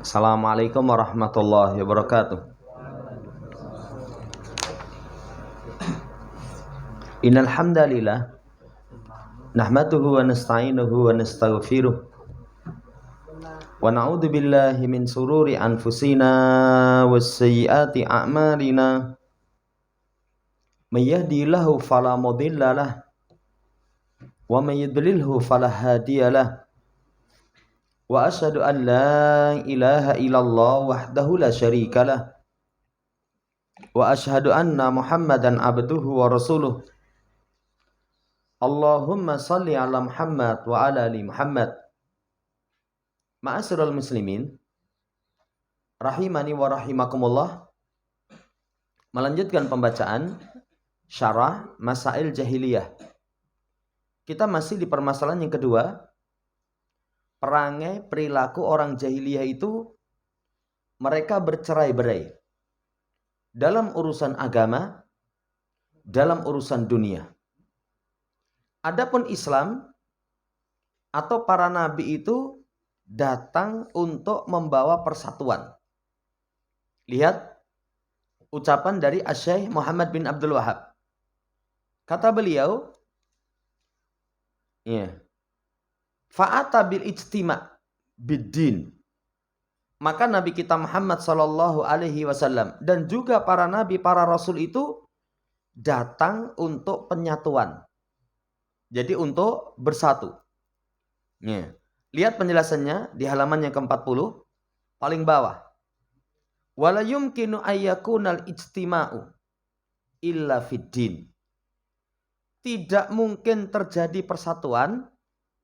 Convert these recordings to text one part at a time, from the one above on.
Assalamualaikum warahmatullahi wabarakatuh. Innal hamdalillah nahmaduhu wa nasta'inuhu wa nastaghfiruh wa na'udzu billahi min sururi anfusina was sayyiati a'malina. May yahdihillahu fala mudhillalah wa may yudlilhu fala hadiyalah. Wa asyhadu an la ilaha illallah wahdahu la syarikalah wa asyhadu anna Muhammadan abduhu wa rasuluh. Allahumma salli ala Muhammad wa ala ali Muhammad. Ma'asyiral muslimin, rahimani wa rahimakumullah. Melanjutkan pembacaan syarah Masail Jahiliyah. Kita masih di permasalahan yang kedua. Perangai perilaku orang jahiliyah itu mereka bercerai-berai dalam urusan agama, dalam urusan dunia. Adapun Islam atau para nabi itu datang untuk membawa persatuan. Lihat ucapan dari Asy-Syaikh Muhammad bin Abdul Wahhab. Kata beliau, fa'ata bil ijtima' bid-din. Maka Nabi kita Muhammad sallallahu alaihi wasallam dan juga para nabi, para rasul itu datang untuk penyatuan. Jadi untuk bersatu. Lihat penjelasannya di halaman yang ke-40 paling bawah. Wala yumkinu ayyakunal ijtima'u illa fid-din. Tidak mungkin terjadi persatuan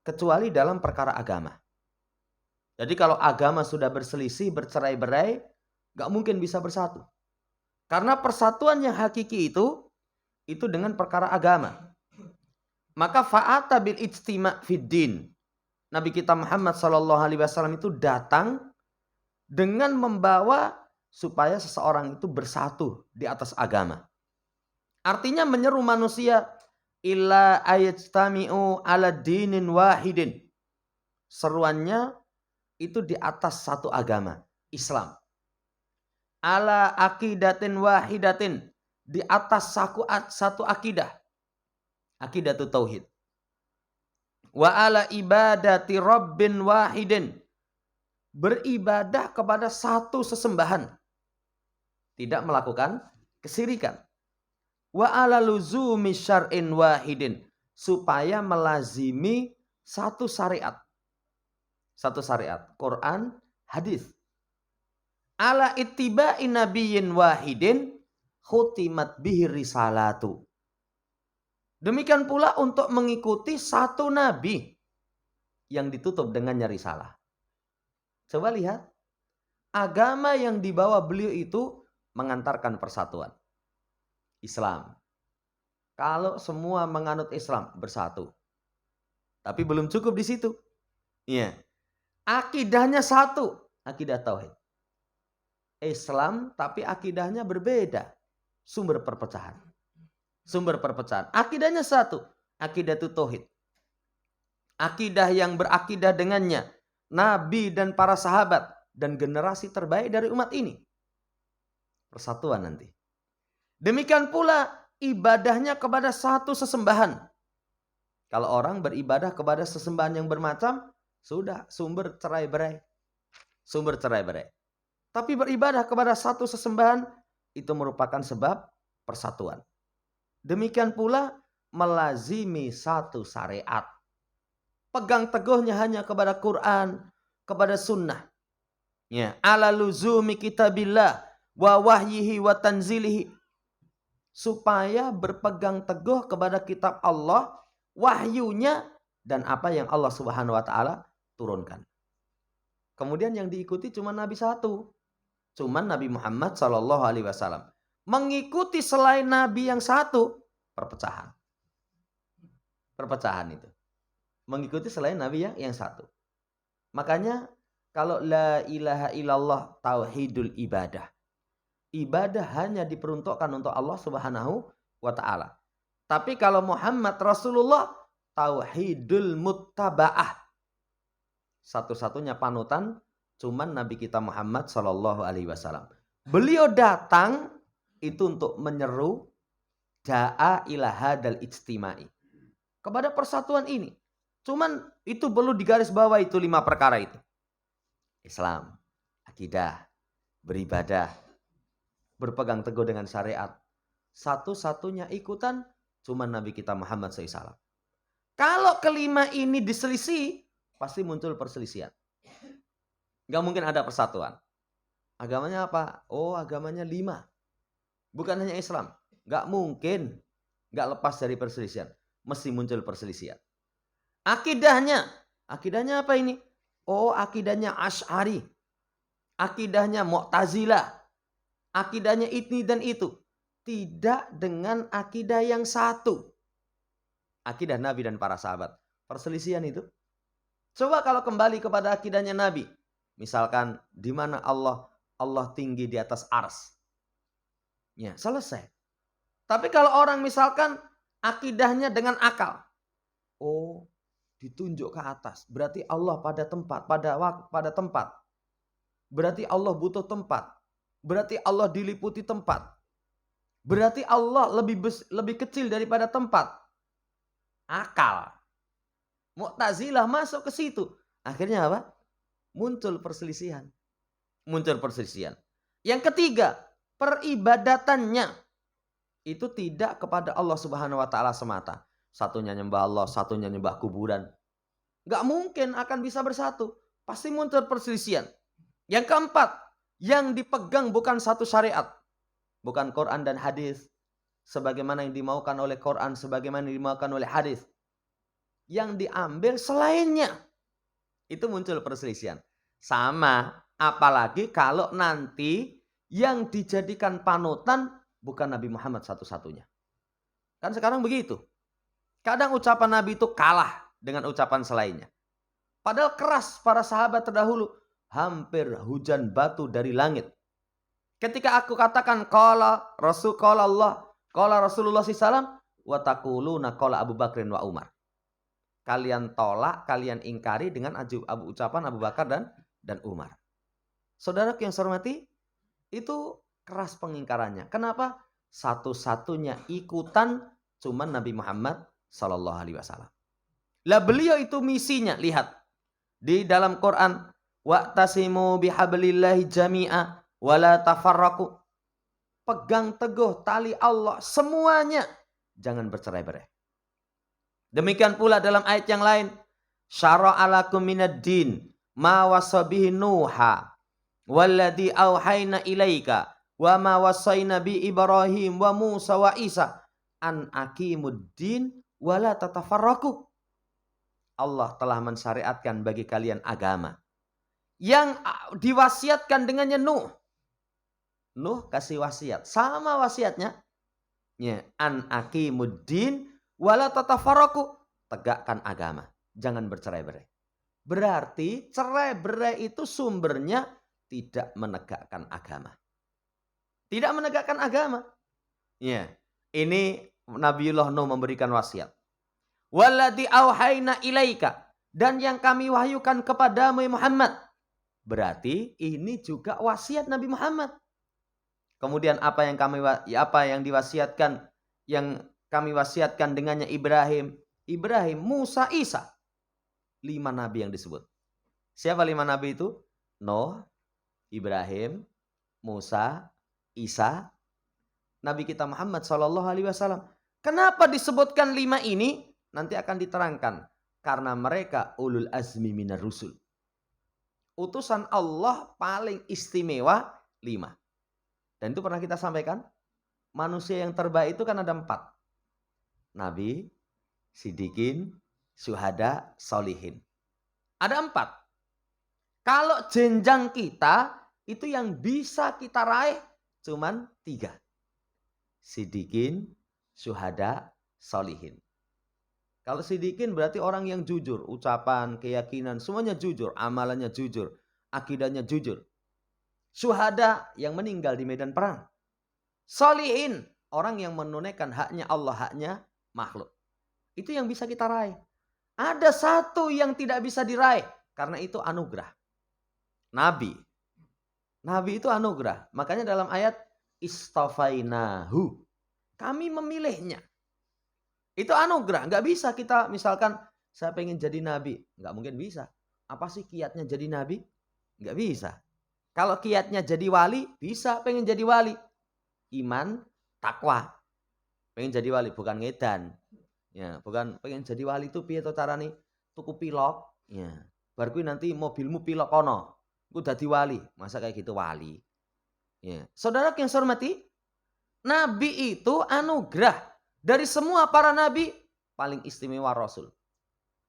kecuali dalam perkara agama. Jadi kalau agama sudah berselisih, bercerai-berai, gak mungkin bisa bersatu. Karena persatuan yang hakiki itu dengan perkara agama. Maka fa'ata bil ijtima' fid din. Nabi kita Muhammad sallallahu alaihi wasallam itu datang dengan membawa supaya seseorang itu bersatu di atas agama. Artinya menyeru manusia illa ayajtami'u ala dinin wahidin. Seruannya itu di atas satu agama, Islam. Ala aqidatin wahidatin, di atas satu akidah. Akidatu tauhid. Wa ala ibadati rabbin wahidin. Beribadah kepada satu sesembahan. Tidak melakukan kesyirikan. Wa ala luzumi syar'in wahidin. Supaya melazimi satu syariat. Satu syariat. Quran, hadis. Ala ittiba'i nabiyyin wahidin. Khutimat bihi risalatu. Demikian pula untuk mengikuti satu nabi yang ditutup dengannya risalah. Coba lihat. Agama yang dibawa beliau itu mengantarkan persatuan. Islam. Kalau semua menganut Islam, bersatu. Tapi belum cukup di situ. Akidahnya satu. Akidah tauhid. Islam tapi akidahnya berbeda. Sumber perpecahan. Akidahnya satu. Akidah itu tauhid. Akidah yang berakidah dengannya Nabi dan para sahabat dan generasi terbaik dari umat ini. Persatuan nanti. Demikian pula ibadahnya kepada satu sesembahan. Kalau orang beribadah kepada sesembahan yang bermacam, sudah sumber cerai-berai. Tapi beribadah kepada satu sesembahan itu merupakan sebab persatuan. Demikian pula melazimi satu syariat. Pegang teguhnya hanya kepada Quran, kepada sunnah. Ala luzumi kitabillah wa wahyihi wa tanzilihi. Supaya berpegang teguh kepada kitab Allah, wahyunya, dan apa yang Allah subhanahu wa ta'ala turunkan. Kemudian yang diikuti cuma Nabi satu. Cuma Nabi Muhammad sallallahu alaihi wasallam. Mengikuti selain Nabi yang satu, perpecahan. Perpecahan itu. Mengikuti selain Nabi yang satu. Makanya kalau la ilaha illallah tauhidul ibadah. Ibadah hanya diperuntukkan untuk Allah subhanahu wa ta'ala. Tapi kalau Muhammad Rasulullah, tauhidul muttaba'ah. Satu-satunya panutan cuman Nabi kita Muhammad Shallallahu Alaihi Wasallam. Beliau datang itu untuk menyeru da'a ila hadal ijtimai, kepada persatuan ini. Cuman itu perlu digaris bawah itu 5 perkara itu. Islam, akidah, beribadah, berpegang teguh dengan syariat. Satu-satunya ikutan cuma Nabi kita Muhammad SAW. Kalau kelima ini diselisih, pasti muncul perselisihan. Gak mungkin ada persatuan. Agamanya apa? Oh, agamanya 5. Bukan hanya Islam. Gak mungkin. Gak lepas dari perselisihan. Mesti muncul perselisihan. Akidahnya. Akidahnya apa ini? Oh, akidahnya Asy'ari. Akidahnya Mu'tazilah. Akidahnya ini dan itu. Tidak dengan akidah yang satu. Akidah Nabi dan para sahabat. Perselisihan itu. Coba kalau kembali kepada akidahnya Nabi. Misalkan di mana Allah tinggi di atas ars. Ya, selesai. Tapi kalau orang misalkan akidahnya dengan akal. Oh, ditunjuk ke atas. Berarti Allah pada tempat. Berarti Allah butuh tempat. Berarti Allah diliputi tempat. Berarti Allah lebih kecil daripada tempat. Akal. Mu'tazilah masuk ke situ. Akhirnya apa? Muncul perselisihan. Yang ketiga, peribadatannya itu tidak kepada Allah Subhanahu wa taala semata. Satunya nyembah Allah, satunya nyembah kuburan. Gak mungkin akan bisa bersatu. Pasti muncul perselisihan. Yang keempat, yang dipegang bukan satu syariat. Bukan Quran dan hadis. Sebagaimana yang dimaukan oleh Quran, sebagaimana yang dimaukan oleh hadis. Yang diambil selainnya. Itu muncul perselisihan. Sama, apalagi kalau nanti yang dijadikan panutan bukan Nabi Muhammad satu-satunya. Kan sekarang begitu. Kadang ucapan Nabi itu kalah dengan ucapan selainnya. Padahal keras para sahabat terdahulu. Hampir hujan batu dari langit. Ketika aku katakan qala Allah, qala Rasulullah SAW, wa taquluna qala Abu Bakrin wa Umar. Kalian tolak, kalian ingkari dengan ucapan Abu Bakar dan Umar. Saudara yang saya hormati, itu keras pengingkarannya. Kenapa? Satu-satunya ikutan cuma Nabi Muhammad Sallallahu Alaihi Wasallam. Lah beliau itu misinya, lihat di dalam Quran, wa'tasimu bihablillahi jami'a wala tafarraqu. Pegang teguh tali Allah semuanya, jangan bercerai-berai. Demikian pula dalam ayat yang lain, syara'a lakum minad din ma wasabihi nuha walladzi auhayna ilaika wa ma wasaina bi Ibrahim wa Musa wa Isa an aqimuddin wala tatafarraqu. Allah telah mensyariatkan bagi kalian agama yang diwasiatkan dengannya Nuh. Nuh kasih wasiat, sama wasiatnya. Ya, an aqimuddin wala tatafarraqu, tegakkan agama, jangan bercerai-berai. Berarti cerai-berai itu sumbernya tidak menegakkan agama. Tidak menegakkan agama. Ya, ini Nabiullah Nuh memberikan wasiat. Walladzi auhayna ilaika, dan yang kami wahyukan kepadamu Muhammad. Berarti ini juga wasiat Nabi Muhammad. Kemudian apa yang diwasiatkan, yang kami wasiatkan dengannya Ibrahim, Musa, Isa. 5 nabi yang disebut. Siapa 5 nabi itu? Nuh, Ibrahim, Musa, Isa, Nabi kita Muhammad Sallallahu Alaihi Wasallam. Kenapa disebutkan 5 ini? Nanti akan diterangkan. Karena mereka ulul azmi minar rusul. Utusan Allah paling istimewa 5. Dan itu pernah kita sampaikan. Manusia yang terbaik itu kan ada 4. Nabi, Siddiqin, Syuhada, Solihin. Ada 4. Kalau jenjang kita, itu yang bisa kita raih cuman 3. Siddiqin, Syuhada, Solihin. Kalau Siddiqin berarti orang yang jujur. Ucapan, keyakinan, semuanya jujur. Amalannya jujur. Akidahnya jujur. Syuhada yang meninggal di medan perang. Solihin, orang yang menunaikan haknya Allah, haknya makhluk. Itu yang bisa kita raih. Ada satu yang tidak bisa diraih. Karena itu anugerah. Nabi. Nabi itu anugerah. Makanya dalam ayat istafainahu. Kami memilihnya. Itu anugerah. Nggak bisa kita misalkan saya pengen jadi nabi. Nggak mungkin bisa. Apa sih kiatnya jadi nabi? Nggak bisa. Kalau kiatnya jadi wali, bisa pengen jadi wali. Iman, takwa. Pengen jadi wali, bukan ngedan. Ya, bukan pengen jadi wali itu piye to carane tuku pilok. Ya. Bar kuwi nanti mobilmu pilok kono. Ku dadi wali. Masa kayak gitu wali? Ya. Saudara yang saya hormati, nabi itu anugerah. Dari semua para nabi paling istimewa rasul.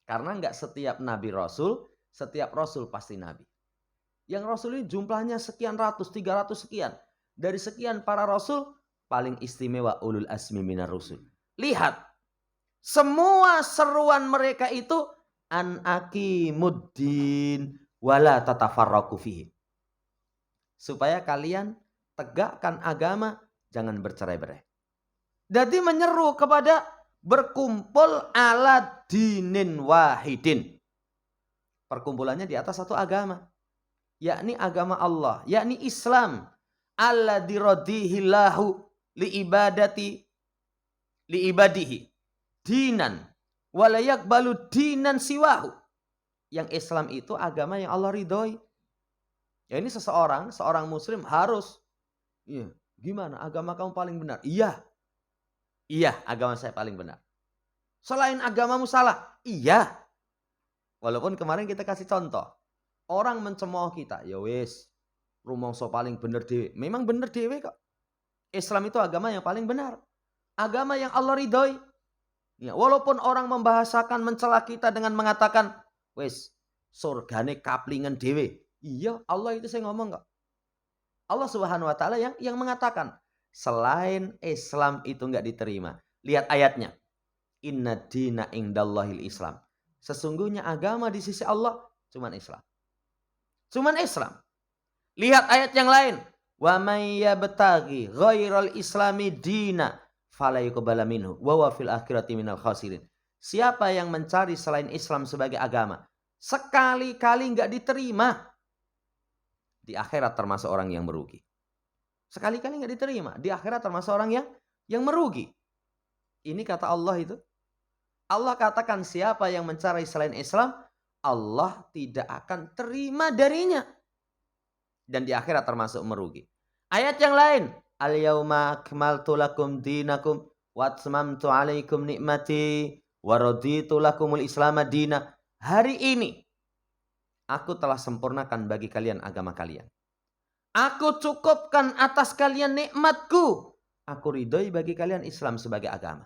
Karena enggak setiap nabi rasul, setiap rasul pasti nabi. Yang rasul ini jumlahnya sekian ratus, 300 sekian. Dari sekian para rasul paling istimewa ulul azmi minar rusul. Lihat, semua seruan mereka itu an aqimuddin wala tatafarraqu fihi. Supaya kalian tegakkan agama, jangan bercerai-berai. Jadi menyeru kepada berkumpul ala dinin wahidin. Perkumpulannya di atas satu agama. Yakni agama Allah, yakni Islam. Alladzi radihillahu li ibadihi dinan wala yaqbalu dinan siwahu. Yang Islam itu agama yang Allah ridhoi. Ya ini seorang muslim harus, iya, gimana agama kamu paling benar? Iya, agama saya paling benar. Selain agamamu salah? Iya. Walaupun kemarin kita kasih contoh, orang mencemooh kita, ya wis, rumangsa paling bener dhewe. Memang bener dhewe kok. Islam itu agama yang paling benar. Agama yang Allah ridhoi. Ya, walaupun orang membahasakan mencela kita dengan mengatakan, wis, surgane kaplingan dhewe. Iya, Allah itu saya ngomong kok. Allah Subhanahu wa taala yang mengatakan, selain Islam itu enggak diterima. Lihat ayatnya. Inna dina indallahil Islam. Sesungguhnya agama di sisi Allah cuman Islam. Cuman Islam. Lihat ayat yang lain. Wa may yabtaghi ghairal islami dina fala yuqbala minhu wa huwa fil akhirati minal khasirin. Siapa yang mencari selain Islam sebagai agama, sekali-kali enggak diterima, di akhirat termasuk orang yang merugi. Sekali-kali enggak diterima, di akhirat termasuk orang yang merugi. Ini kata Allah itu. Allah katakan siapa yang mencari selain Islam, Allah tidak akan terima darinya. Dan di akhirat termasuk merugi. Ayat yang lain. Al-yawma akmaltu lakum dinakum wa atmamtu alaikum nikmati wa raditu lakumul islam dina. Hari ini aku telah sempurnakan bagi kalian agama kalian. Aku cukupkan atas kalian nikmatku. Aku ridhoi bagi kalian Islam sebagai agama.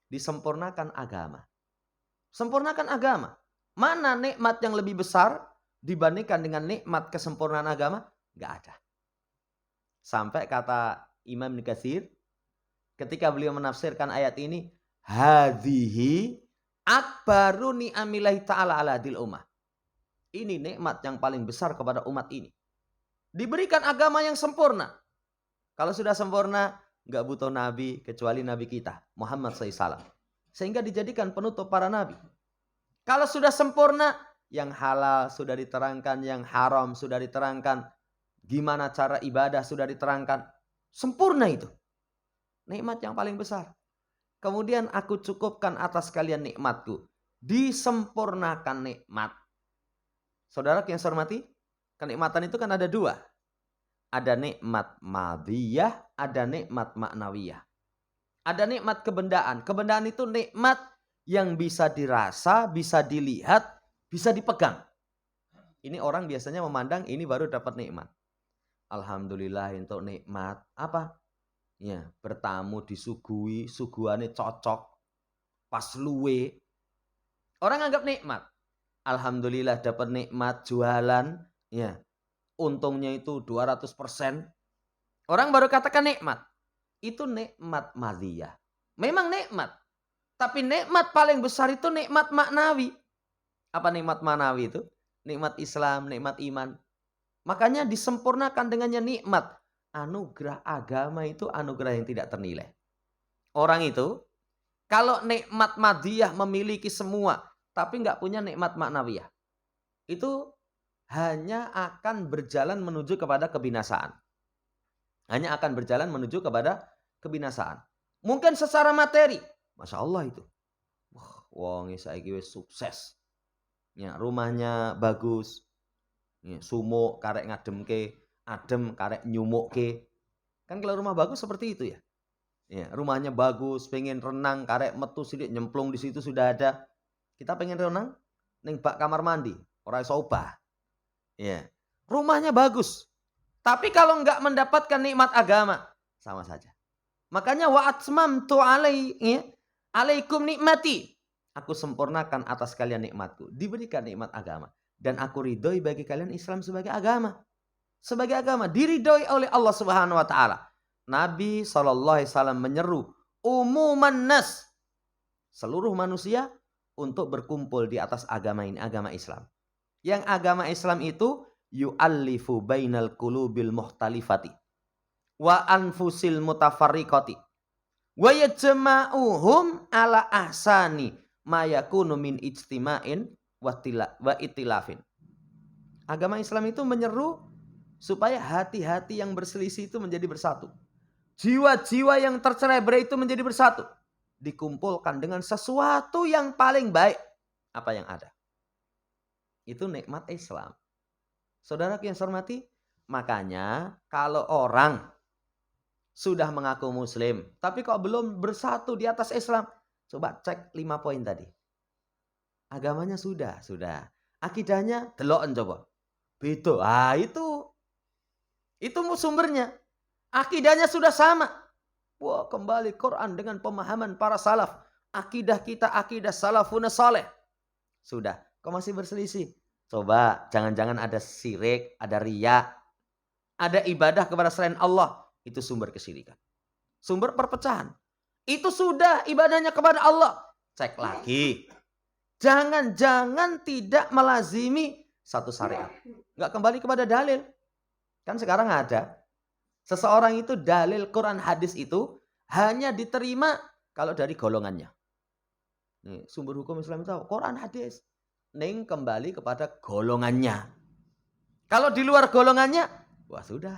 Disempurnakan agama. Sempurnakan agama. Mana nikmat yang lebih besar dibandingkan dengan nikmat kesempurnaan agama? Enggak ada. Sampai kata Imam Ibnu Katsir ketika beliau menafsirkan ayat ini, hadhihi akbaru ni'amillahi ta'ala ala hadil ummah. Ini nikmat yang paling besar kepada umat ini. Diberikan agama yang sempurna. Kalau sudah sempurna, enggak butuh nabi kecuali nabi kita, Muhammad SAW. Sehingga dijadikan penutup para nabi. Kalau sudah sempurna, yang halal sudah diterangkan, yang haram sudah diterangkan, gimana cara ibadah sudah diterangkan. Sempurna itu. Nikmat yang paling besar. Kemudian aku cukupkan atas kalian nikmatku. Disempurnakan nikmat. Saudara yang saya hormati, kenikmatan itu kan ada dua. Ada nikmat madhiyah, ada nikmat maknawiyah. Ada nikmat kebendaan. Kebendaan itu nikmat yang bisa dirasa, bisa dilihat, bisa dipegang. Ini orang biasanya memandang ini baru dapat nikmat. Alhamdulillah untuk nikmat. Apa? Ya, bertamu disuguhi, suguhannya cocok. Pas luwe. Orang anggap nikmat. Alhamdulillah dapat nikmat jualan. Ya, untungnya itu 200%. Orang baru katakan nikmat. Itu nikmat madhiyah. Memang nikmat. Tapi nikmat paling besar itu nikmat maknawi. Apa nikmat maknawi itu? Nikmat Islam, nikmat iman. Makanya disempurnakan dengannya nikmat. Anugerah agama itu anugerah yang tidak ternilai. Orang itu, kalau nikmat madhiyah memiliki semua, tapi nggak punya nikmat maknawiyah. Itu hanya akan berjalan menuju kepada kebinasaan. Hanya akan berjalan menuju kepada kebinasaan. Mungkin secara materi, Masya Allah itu. Wah, wong saiki wis sukses. Ya, rumahnya bagus. Ya, sumuk karek ngademke, adem karek nyumukke. Kan kalau rumah bagus seperti itu ya. Ya, rumahnya bagus, pengen renang karek metu sidik nyemplung di situ sudah ada. Kita pengen renang ning bak kamar mandi, ora iso obah. Ya. Rumahnya bagus. Tapi kalau enggak mendapatkan nikmat agama, sama saja. Makanya wa atmamtu alaikum nikmati. Aku sempurnakan atas kalian nikmatku. Diberikan nikmat agama. Dan aku ridhoi bagi kalian Islam sebagai agama. Sebagai agama. Diridhoi oleh Allah Subhanahu wa ta'ala. Nabi SAW menyeru umuman nas. Seluruh manusia untuk berkumpul di atas agama ini. Agama Islam. Yang agama Islam itu yu'allifu bainal qulubil mukhtalifati wa anfusil mutafarriqati wa yajma'uhum ala ahsani ma yakunu min ijtima'in wa itilafin. Agama Islam itu menyeru supaya hati-hati yang berselisih itu menjadi bersatu. Jiwa-jiwa yang tercerai-berai itu menjadi bersatu. Dikumpulkan dengan sesuatu yang paling baik apa yang ada. Itu nikmat Islam. Saudara yang saya hormati, makanya kalau orang sudah mengaku muslim, tapi kok belum bersatu di atas Islam, coba cek 5 poin tadi. Agamanya sudah. Akidahnya deloken coba. Beda. Itu sumbernya. Akidahnya sudah sama. Wah, kembali Quran dengan pemahaman para salaf. Akidah kita akidah salafun saleh. Sudah. Kok masih berselisih? Coba, jangan-jangan ada syirik, ada riya, ada ibadah kepada selain Allah. Itu sumber kesyirikan. Sumber perpecahan. Itu sudah ibadahnya kepada Allah. Cek lagi. Jangan-jangan tidak melazimi satu syariat. Nggak kembali kepada dalil. Kan sekarang ada. Seseorang itu dalil Quran hadis itu hanya diterima kalau dari golongannya. Nih, sumber hukum Islam itu Quran hadis. Ning kembali kepada golongannya. Kalau di luar golongannya, wah sudah.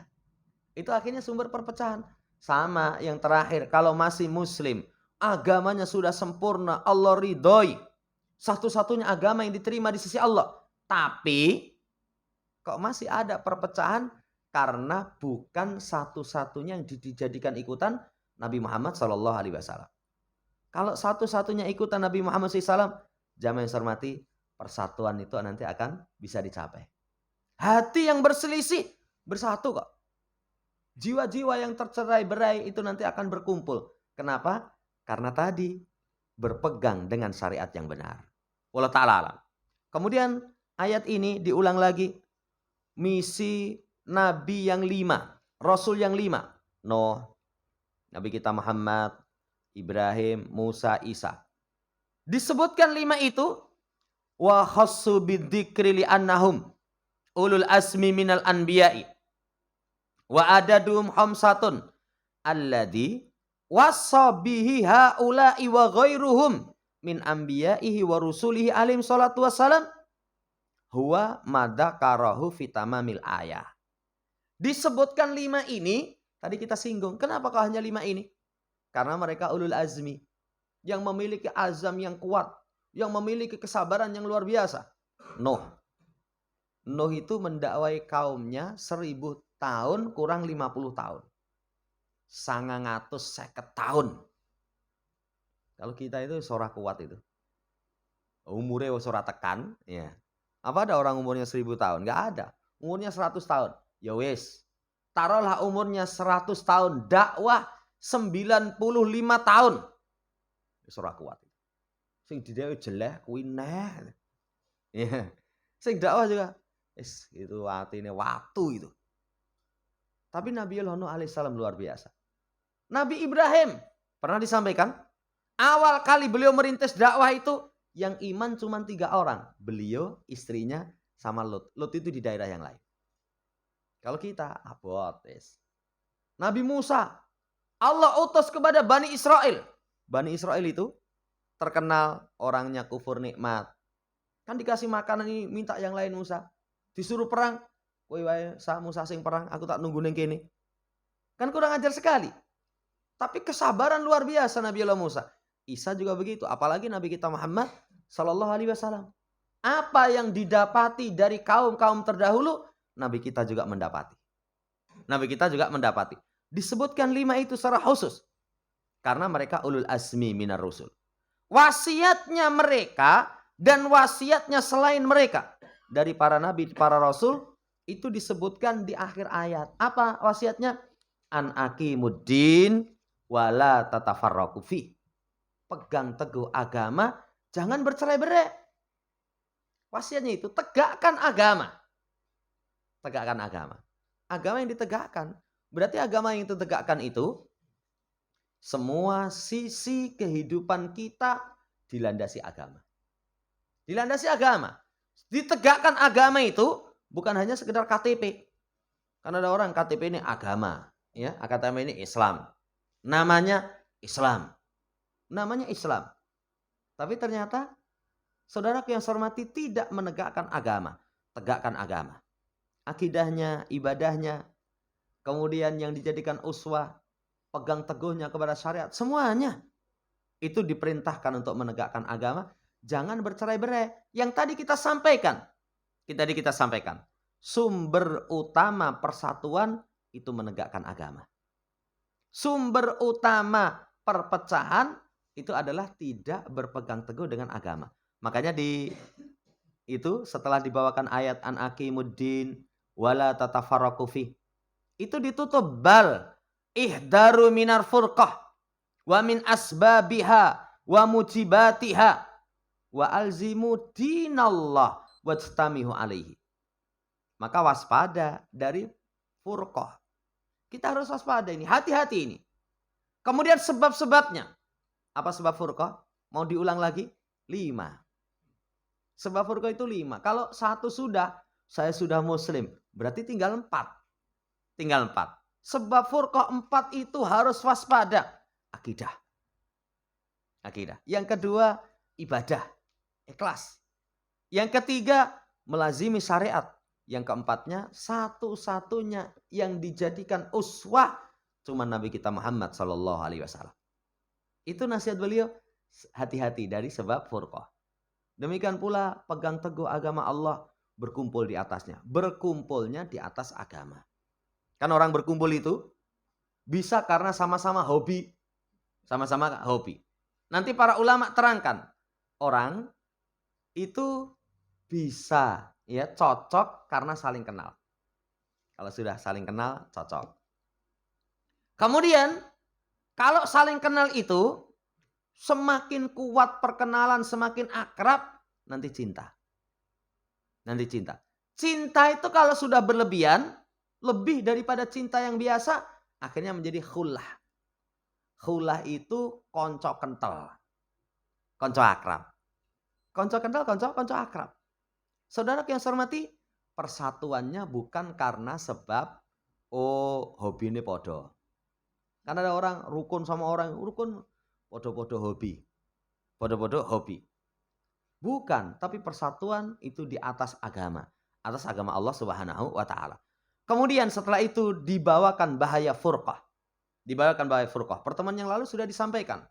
Itu akhirnya sumber perpecahan. Sama yang terakhir, kalau masih muslim, agamanya sudah sempurna, Allah ridhoi. Satu-satunya agama yang diterima di sisi Allah. Tapi kok masih ada perpecahan karena bukan satu-satunya yang dijadikan ikutan Nabi Muhammad SAW. Kalau satu-satunya ikutan Nabi Muhammad SAW, jamaah yang saya hormati, persatuan itu nanti akan bisa dicapai. Hati yang berselisih bersatu kok. Jiwa-jiwa yang tercerai-berai itu nanti akan berkumpul. Kenapa? Karena tadi berpegang dengan syariat yang benar. Wallahu ta'ala alam. Kemudian ayat ini diulang lagi. Misi Nabi yang 5. Rasul yang 5. Nuh, Nabi kita Muhammad, Ibrahim, Musa, Isa. Disebutkan 5 itu. Wa khassu bidzikri li'annahum ulul asmi minal anbiya'i wa adadum khamsatun alladhi wasabihi haula'i wa ghairuhum min anbiya'ihi wa rusulihi alaihim salatu wassalam huwa madakarahu fitamamil ayah. Disebutkan 5 ini, tadi kita singgung, kenapa kok hanya 5 ini? Karena mereka ulul azmi, yang memiliki azam yang kuat, yang memiliki kesabaran yang luar biasa. Nuh itu mendakwai kaumnya 1000 tahun kurang 50 tahun. 950 tahun. Kalau kita itu sora kuat itu. Umurnya sora tekan. Ya. Apa ada orang umurnya 1000 tahun? Nggak ada. Umurnya 100 tahun. Ya wis. Taruhlah umurnya 100 tahun. Dakwah 95 tahun. Sora kuat. Sing didhewe jelek kuwi neh. Ya. Sing dakwah juga itu atine watu itu. Tapi Nabiullah Nuh alaihissalam luar biasa. Nabi Ibrahim pernah disampaikan, awal kali beliau merintis dakwah itu yang iman cuma 3 orang. Beliau, istrinya, sama Lut. Lut itu di daerah yang lain. Kalau kita abot. Nabi Musa, Allah utus kepada Bani Israel. Bani Israel itu terkenal orangnya kufur nikmat. Kan dikasih makanan ini minta yang lain Musa. Disuruh perang, kowe wae samu sasing perang, aku tak nunggu ning kene. Kan kurang ajar sekali. Tapi kesabaran luar biasa Nabiullah Musa. Isa juga begitu, apalagi Nabi kita Muhammad sallallahu alaihi wasallam. Apa yang didapati dari kaum-kaum terdahulu, Nabi kita juga mendapati. Nabi kita juga mendapati. Disebutkan 5 itu secara khusus. Karena mereka ulul azmi minar rusul. Wasiatnya mereka dan wasiatnya selain mereka. Dari para nabi, para rasul. Itu disebutkan di akhir ayat. Apa wasiatnya? An aqimuddin wala tatafarraqu fi. Pegang teguh agama, jangan bercerai-berai. Wasiatnya itu tegakkan agama. Tegakkan agama. Agama yang ditegakkan. Berarti agama yang ditegakkan itu semua sisi kehidupan kita dilandasi agama. Dilandasi agama. Ditegakkan agama itu bukan hanya sekedar KTP. Karena ada orang KTP ini agama, ya, KTP ini Islam. Namanya Islam. Namanya Islam. Tapi ternyata saudaraku yang saya hormati tidak menegakkan agama. Tegakkan agama. Akidahnya, ibadahnya, kemudian yang dijadikan uswah, pegang teguhnya kepada syariat, semuanya itu diperintahkan untuk menegakkan agama. Jangan bercerai-berai. Yang tadi kita sampaikan. Sumber utama persatuan itu menegakkan agama. Sumber utama perpecahan itu adalah tidak berpegang teguh dengan agama. Makanya itu setelah dibawakan ayat an aqimuddin wala tatafarraqu fi, itu ditutup bal ihdaru minar furqah wa min asbabiha wa mujibatiha wa alzimu dinallah wajtamihu alaihi. Maka waspada dari furqah. Kita harus waspada ini, hati-hati ini. Kemudian sebab-sebabnya. Apa sebab furqah? Mau diulang lagi? 5. Sebab furqah itu 5. Kalau 1 sudah, saya sudah muslim. Berarti tinggal 4. Sebab furqah 4 itu harus waspada. Akidah. Yang kedua, ibadah. Ikhlas. Yang ketiga, melazimi syariat. Yang keempatnya, satu-satunya yang dijadikan uswah cuma Nabi kita Muhammad sallallahu alaihi wasallam. Itu nasihat beliau, hati-hati dari sebab furqah. Demikian pula pegang teguh agama Allah, berkumpul di atasnya. Berkumpulnya di atas agama. Kan orang berkumpul itu bisa karena sama-sama hobi. Nanti para ulama terangkan, orang itu bisa ya cocok karena saling kenal. Kalau sudah saling kenal, cocok. Kemudian kalau saling kenal itu semakin kuat perkenalan, semakin akrab, nanti cinta. Cinta itu kalau sudah berlebihan, lebih daripada cinta yang biasa, akhirnya menjadi khullah. Khullah itu konco kental. Konco akrab. Konco kental, konco akrab. Saudara yang saya hormati, persatuannya bukan karena sebab hobi ini podo. Karena ada orang rukun sama orang, rukun podo-podo hobi. Bukan, tapi persatuan itu di atas agama. Atas agama Allah Subhanahu wa ta'ala. Kemudian setelah itu dibawakan bahaya furqah. Pertemuan yang lalu sudah disampaikan.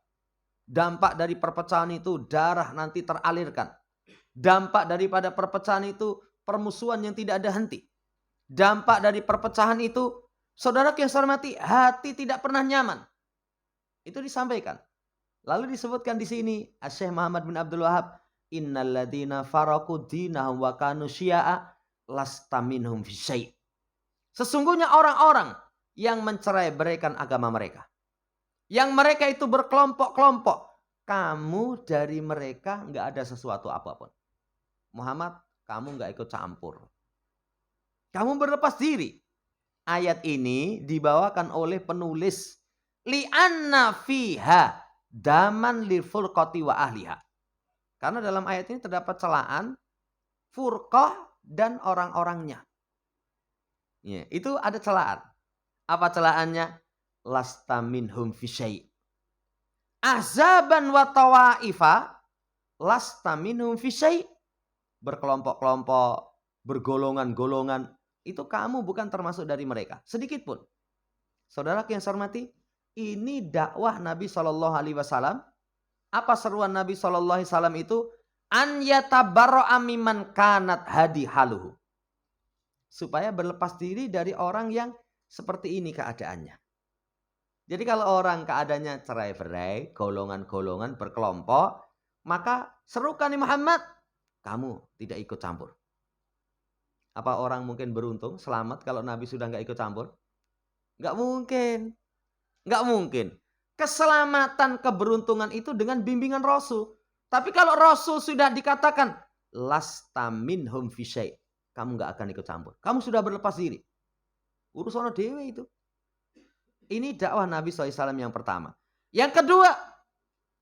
Dampak dari perpecahan itu darah nanti teralirkan. Dampak daripada perpecahan itu permusuhan yang tidak ada henti. Dampak dari perpecahan itu, saudara yang saya hormati, hati tidak pernah nyaman. Itu disampaikan. Lalu disebutkan di sini, Syekh Muhammad bin Abdul Wahab, innal ladzina faraqu dinahum wa kanu syi'a lasta minhum fi syai'. Sesungguhnya orang-orang yang mencerai-beraikan agama mereka. Yang mereka itu berkelompok-kelompok. Kamu dari mereka enggak ada sesuatu apapun. Muhammad, kamu enggak ikut campur. Kamu berlepas diri. Ayat ini dibawakan oleh penulis. Li'anna fiha daman lil furqati wa ahliha. Karena dalam ayat ini terdapat celaan furqah dan orang-orangnya. Ya, itu ada celaan. Apa celaannya? Lasta minhum fi syai'. Ahzaban wa tawaifa lasta minhum fi syai'. Berkelompok-kelompok, bergolongan-golongan, itu kamu bukan termasuk dari mereka, sedikit pun. Saudara yang saya hormati, ini dakwah Nabi Shallallahu Alaihi Wasallam. Apa seruan Nabi Shallallahu Alaihi Wasallam itu? An yatabarra'a mimman kanat hadi haluhu. Supaya berlepas diri dari orang yang seperti ini keadaannya. Jadi kalau orang keadaannya cerai-berai, golongan-golongan, berkelompok, maka serukan Muhammad, kamu tidak ikut campur. Apa orang mungkin beruntung, selamat kalau Nabi sudah nggak ikut campur? Nggak mungkin. Nggak mungkin. Keselamatan, keberuntungan itu dengan bimbingan Rasul. Tapi kalau Rasul sudah dikatakan, lasta minhum fi syai', kamu nggak akan ikut campur. Kamu sudah berlepas diri. Urusan dewe itu. Ini dakwah Nabi SAW yang pertama. Yang kedua,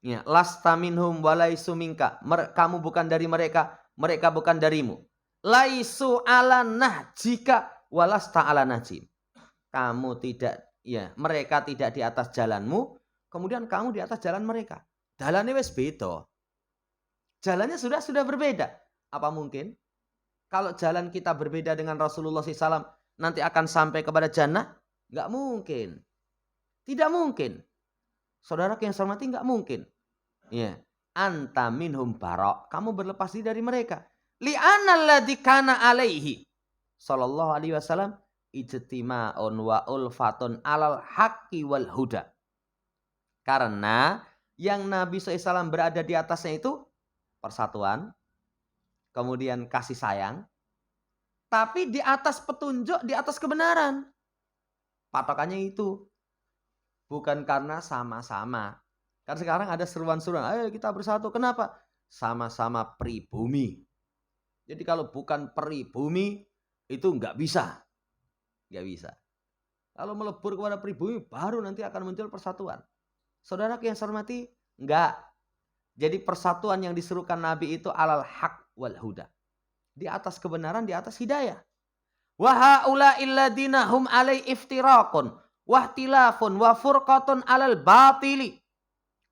ya, lasta minhum walaisu minka. Kamu bukan dari mereka, mereka bukan darimu. Laisu ala nahjika walasta ala najim. Kamu tidak, ya, mereka tidak di atas jalanmu, kemudian kamu di atas jalan mereka. Jalannya wes beda. Jalannya sudah berbeda. Apa mungkin kalau jalan kita berbeda dengan Rasulullah SAW nanti akan sampai kepada jannah? Nggak mungkin. Tidak mungkin. Saudara yang saya hormati, nggak mungkin. Ya. Anta minhum barok. Kamu berlepas diri dari mereka. Li'anna alladzi kana alaihi sallallahu alaihi wasallam ijtima'un wa ulfatun alal haqqi wal huda. Karena yang Nabi SAW berada di atasnya itu persatuan, kemudian kasih sayang, tapi di atas petunjuk, di atas kebenaran. Patokannya itu. Bukan karena sama-sama. Kan sekarang ada seruan-seruan, ayo kita bersatu. Kenapa? Sama-sama pribumi. Jadi kalau bukan pribumi, itu nggak bisa. Nggak bisa. Kalau melebur kepada pribumi, baru nanti akan muncul persatuan. Saudara yang saya hormati, enggak. Jadi persatuan yang diserukan Nabi itu alal haq wal huda. Di atas kebenaran, di atas hidayah. Wa haula'il ladzina hum alai iftiraqun wahtilafun wa furqatun alal batili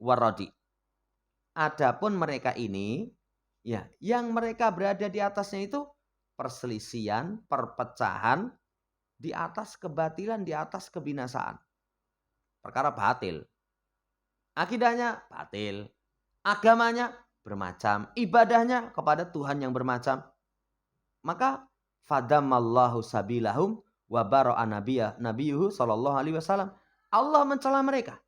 waradi. Adapun mereka ini, ya, yang mereka berada di atasnya itu perselisihan, perpecahan di atas kebatilan, di atas kebinasaan. Perkara batil. Akidahnya batil. Agamanya bermacam, ibadahnya kepada Tuhan yang bermacam. Maka fadamallahu sabilahum wa bara'a nabiyuhu sallallahu alaihi wasallam. Allah mencela mereka.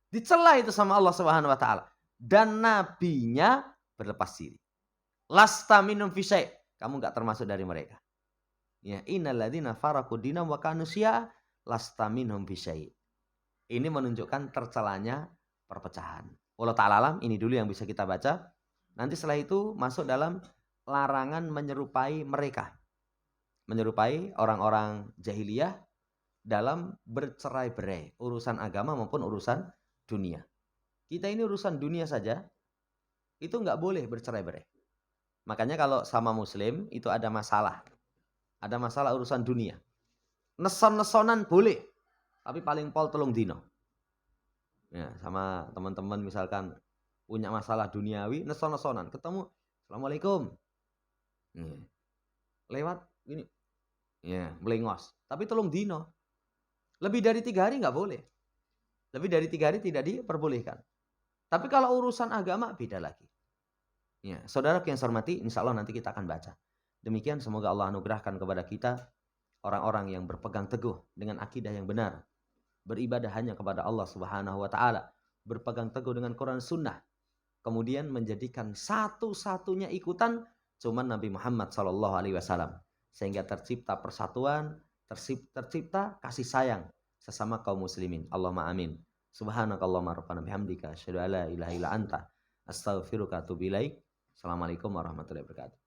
Dicela itu sama Allah Subhanahu wa taala, dan nabinya berlepas diri. Lasta minum fi syai', kamu enggak termasuk dari mereka. Ya, innal ladzina faraqu dinahum wa kanu syi'a lasta minhum fi syai'. Ini menunjukkan tercelanya perpecahan. Wallahu ta'ala alam, ini dulu yang bisa kita baca. Nanti setelah itu masuk dalam larangan menyerupai mereka. Menyerupai orang-orang jahiliyah dalam bercerai-berai, urusan agama maupun urusan dunia. Kita ini urusan dunia saja, itu nggak boleh bercerai-berai. Makanya kalau sama muslim itu ada masalah urusan dunia. Neson-nesonan boleh, tapi paling pol telung dino. Ya, sama teman-teman misalkan punya masalah duniawi, neson-nesonan, ketemu, assalamualaikum. Lewat gini, ya, melengos. Tapi telung dino. Lebih dari 3 hari nggak boleh. Lebih dari 3 hari tidak diperbolehkan. Tapi kalau urusan agama beda lagi. Ya, saudara yang saya hormati, insya Allah nanti kita akan baca. Demikian, semoga Allah anugerahkan kepada kita orang-orang yang berpegang teguh dengan akidah yang benar, beribadah hanya kepada Allah Subhanahu wa taala, berpegang teguh dengan Quran Sunnah, kemudian menjadikan satu-satunya ikutan cuman Nabi Muhammad sallallahu alaihi wasallam, sehingga tercipta persatuan, tercipta kasih sayang sesama kaum muslimin. Allahumma amin. Subhanakallahumma rabbana bihamdika asyhadu an la ilaha illa anta astaghfiruka wa atubu ilaik. Assalamualaikum warahmatullahi wabarakatuh.